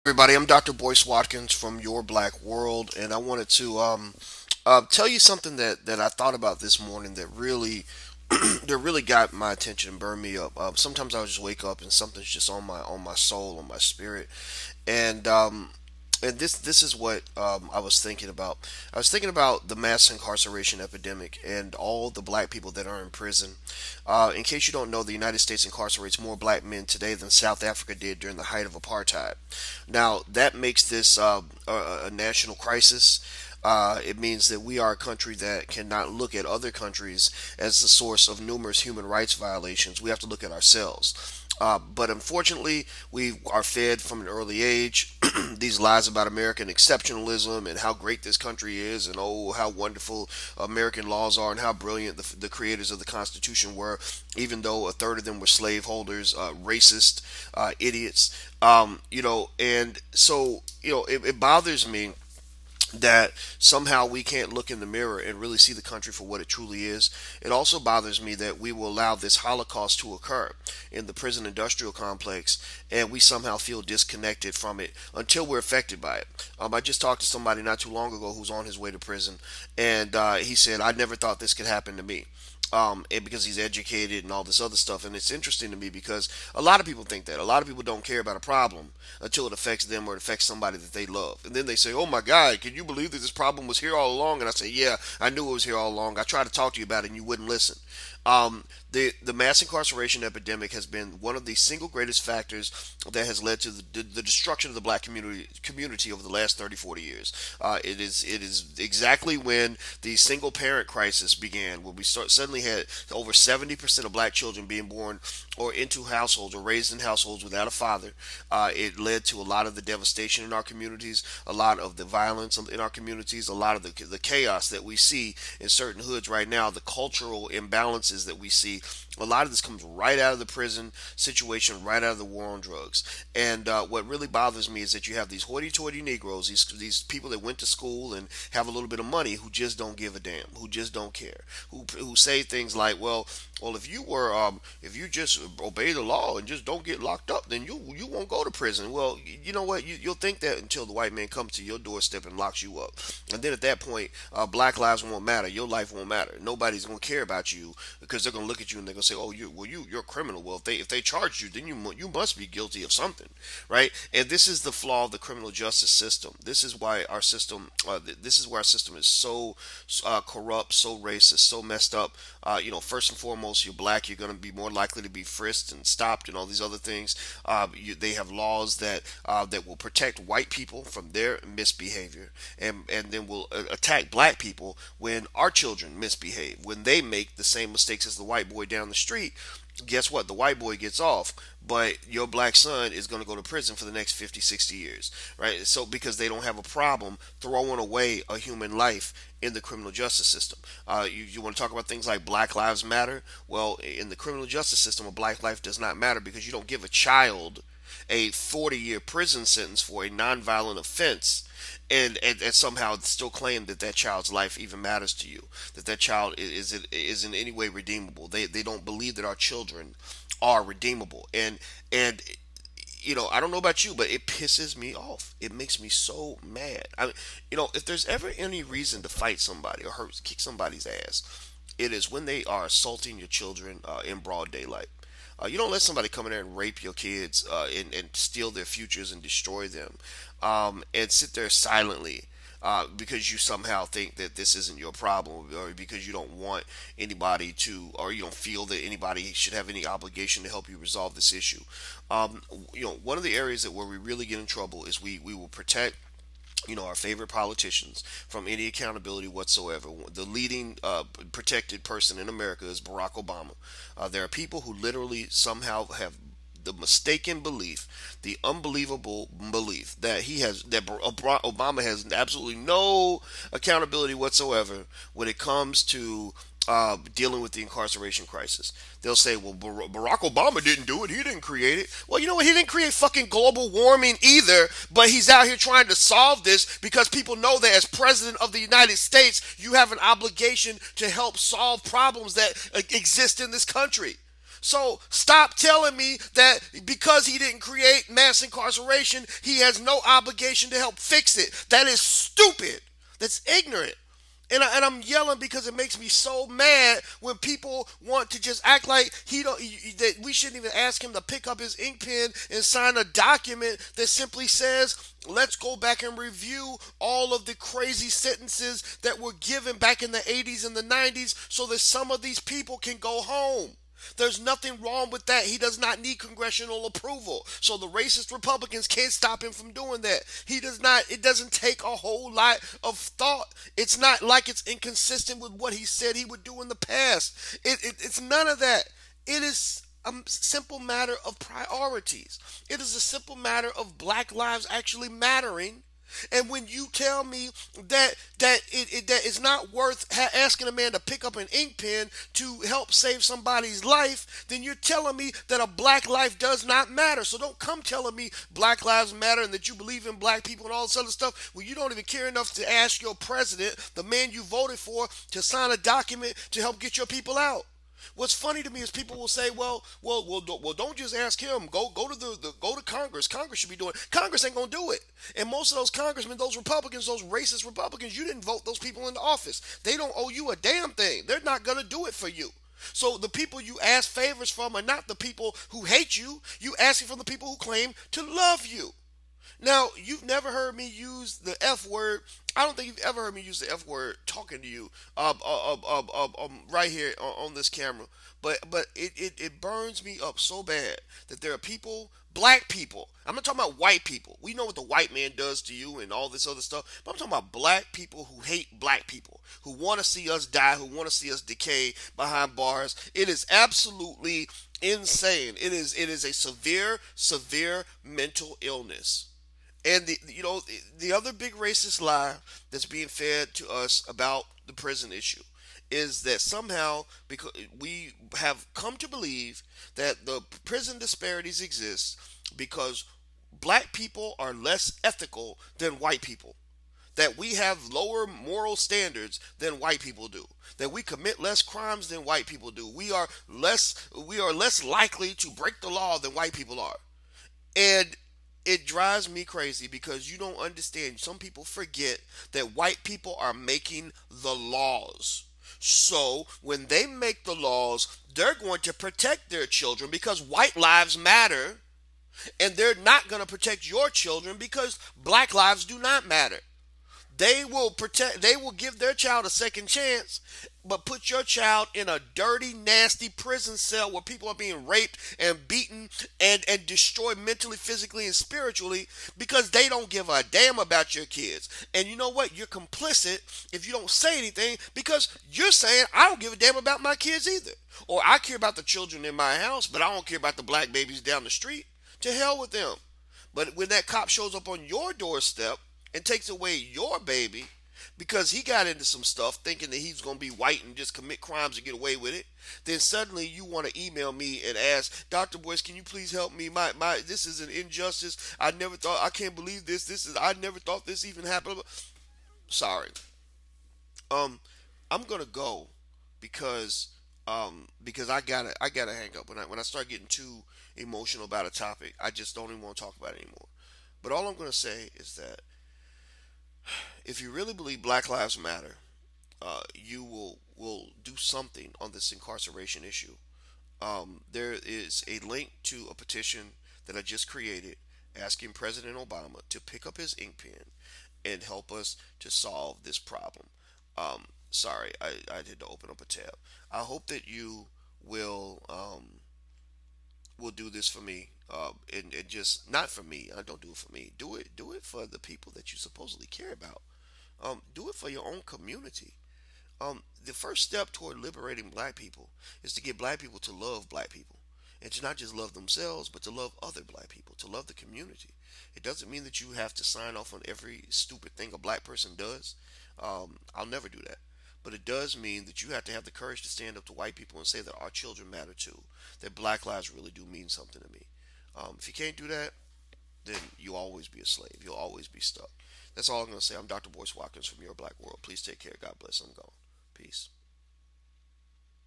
Everybody, I'm Dr. Boyce Watkins from Your Black World, and I wanted to tell you something that I thought about this morning that really that really got my attention and burned me up. Sometimes I just wake up and something's just on my soul, on my spirit, and this is what I was thinking about. I was thinking about the mass incarceration epidemic and all the black people that are in prison. In case you don't know, the United States incarcerates more black men today than South Africa did during the height of apartheid. Now, that makes this a national crisis. It means that we are a country that cannot look at other countries as the source of numerous human rights violations. We have to look at ourselves. But unfortunately, we are fed from an early age these lies about American exceptionalism and how great this country is, and oh, how wonderful American laws are, and how brilliant the creators of the Constitution were, even though a third of them were slaveholders, racist, idiots. And so, it bothers me that somehow we can't look in the mirror and really see the country for what it truly is. It also bothers me that we will allow this Holocaust to occur in the prison industrial complex and we somehow feel disconnected from it until we're affected by it. I just talked to somebody not too long ago who's on his way to prison, and he said, I never thought this could happen to me. And because he's educated and all this other stuff. And it's interesting to me because a lot of people think that. A lot of people don't care about a problem until it affects them or it affects somebody that they love. And then they say, oh my God, can you believe that this problem was here all along? And I say, yeah, I knew it was here all along. I tried to talk to you about it and you wouldn't listen. The mass incarceration epidemic has been one of the single greatest factors that has led to the destruction of the black community over the last 30, 40 years. It is exactly when the single parent crisis began, when we suddenly had over 70% of black children being born or into households or raised in households without a father. It led to a lot of the devastation in our communities, a lot of the violence in our communities, a lot of the chaos that we see in certain hoods right now, the cultural imbalances that we see. A lot of this comes right out of the prison situation, right out of the war on drugs. And what really bothers me is that you have these hoity-toity Negroes, these people that went to school and have a little bit of money, who just don't give a damn, who just don't care, who say things like, well, if you just obey the law and just don't get locked up, then you won't go to prison. Well, you know what? You'll think that until the white man comes to your doorstep and locks you up, and then at that point, black lives won't matter. Your life won't matter. Nobody's gonna care about you because they're gonna look at you and they're gonna say, "Oh, you're a criminal." Well, if they charged you, then you must be guilty of something, right? And this is the flaw of the criminal justice system. This is why our system, this is where our system is so corrupt, so racist, so messed up. First and foremost, you're black, you're going to be more likely to be frisked and stopped and all these other things. They have laws that will protect white people from their misbehavior, and then will attack black people when our children misbehave, when they make the same mistakes as the white boy down the street. Guess what? The white boy gets off, but your black son is going to go to prison for the next 50, 60 years, right? So because they don't have a problem throwing away a human life in the criminal justice system. You want to talk about things like Black Lives Matter? Well, in the criminal justice system, a black life does not matter because you don't give a child a 40-year prison sentence for a nonviolent offense, and somehow still claim that that child's life even matters to you, that child is in any way redeemable. They don't believe that our children are redeemable, and I don't know about you, but it pisses me off. It makes me so mad. I mean, if there's ever any reason to fight somebody or kick somebody's ass, it is when they are assaulting your children in broad daylight. You don't let somebody come in there and rape your kids and steal their futures and destroy them, and sit there silently because you somehow think that this isn't your problem, or because you don't want anybody to, or you don't feel that anybody should have any obligation to help you resolve this issue. One of the areas that where we really get in trouble is we will protect our favorite politicians from any accountability whatsoever. The leading protected person in America is Barack Obama. There are people who literally somehow have the mistaken belief, the unbelievable belief that Obama has absolutely no accountability whatsoever when it comes to dealing with the incarceration crisis. They'll say, well, Barack Obama didn't do it. He didn't create it. Well, you know what? He didn't create fucking global warming either, but he's out here trying to solve this because people know that as president of the United States, you have an obligation to help solve problems that exist in this country. So stop telling me that because he didn't create mass incarceration, he has no obligation to help fix it. That is stupid. That's ignorant. And I'm yelling because it makes me so mad when people want to just act like he don't that we shouldn't even ask him to pick up his ink pen and sign a document that simply says let's go back and review all of the crazy sentences that were given back in the 80s and the 90s so that some of these people can go home. There's nothing wrong with that. He does not need congressional approval. So the racist Republicans can't stop him from doing that. He does not, it doesn't take a whole lot of thought. It's not like it's inconsistent with what he said he would do in the past. It's none of that. It is a simple matter of priorities. It is a simple matter of black lives actually mattering. And when you tell me that it's not worth asking a man to pick up an ink pen to help save somebody's life, then you're telling me that a black life does not matter. So don't come telling me black lives matter and that you believe in black people and all this other stuff when you don't even care enough to ask your president, the man you voted for, to sign a document to help get your people out. What's funny to me is people will say, well, don't just ask him. Go to go to Congress. Congress should be doing it. Congress ain't gonna do it. And most of those congressmen, those Republicans, those racist Republicans, you didn't vote those people into office. They don't owe you a damn thing. They're not gonna do it for you. So the people you ask favors from are not the people who hate you. You ask it from the people who claim to love you. Now, you've never heard me use the F word. I don't think you've ever heard me use the F word talking to you right here on this camera. But it burns me up so bad that there are people, black people. I'm not talking about white people. We know what the white man does to you and all this other stuff. But I'm talking about black people who hate black people, who want to see us die, who want to see us decay behind bars. It is absolutely insane. It is a severe mental illness. And the other big racist lie that's being fed to us about the prison issue is that somehow because we have come to believe that the prison disparities exist because black people are less ethical than white people, that we have lower moral standards than white people do, that we commit less crimes than white people do, we are less likely to break the law than white people are. And it drives me crazy because you don't understand. Some people forget that white people are making the laws. So when they make the laws, they're going to protect their children because white lives matter, and they're not going to protect your children because black lives do not matter. They will give their child a second chance, but put your child in a dirty, nasty prison cell where people are being raped and beaten and destroyed mentally, physically, and spiritually because they don't give a damn about your kids. And you know what? You're complicit if you don't say anything because you're saying, I don't give a damn about my kids either. Or I care about the children in my house, but I don't care about the black babies down the street. To hell with them. But when that cop shows up on your doorstep and takes away your baby because he got into some stuff thinking that he's going to be white and just commit crimes and get away with it, then suddenly you want to email me and ask, Dr. Boyce, can you please help me? My this is an injustice. I can't believe this. I never thought this even happened. Sorry. I'm going to go because because I gotta hang up. When I start getting too emotional about a topic, I just don't even want to talk about it anymore. But all I'm going to say is that if you really believe Black Lives Matter, you will do something on this incarceration issue. There is a link to a petition that I just created asking President Obama to pick up his ink pen and help us to solve this problem. Sorry, I had to open up a tab. I hope that you will do this for me. And just not for me. Don't do it for me. Do it for the people that you supposedly care about. Do it for your own community. The first step toward liberating black people is to get black people to love black people. And to not just love themselves, but to love other black people, to love the community. It doesn't mean that you have to sign off on every stupid thing a black person does. I'll never do that. But it does mean that you have to have the courage to stand up to white people and say that our children matter too, that black lives really do mean something to me. If you can't do that, then you'll always be a slave. You'll always be stuck. That's all I'm going to say. I'm Dr. Boyce Watkins from Your Black World. Please take care. God bless. I'm gone. Peace.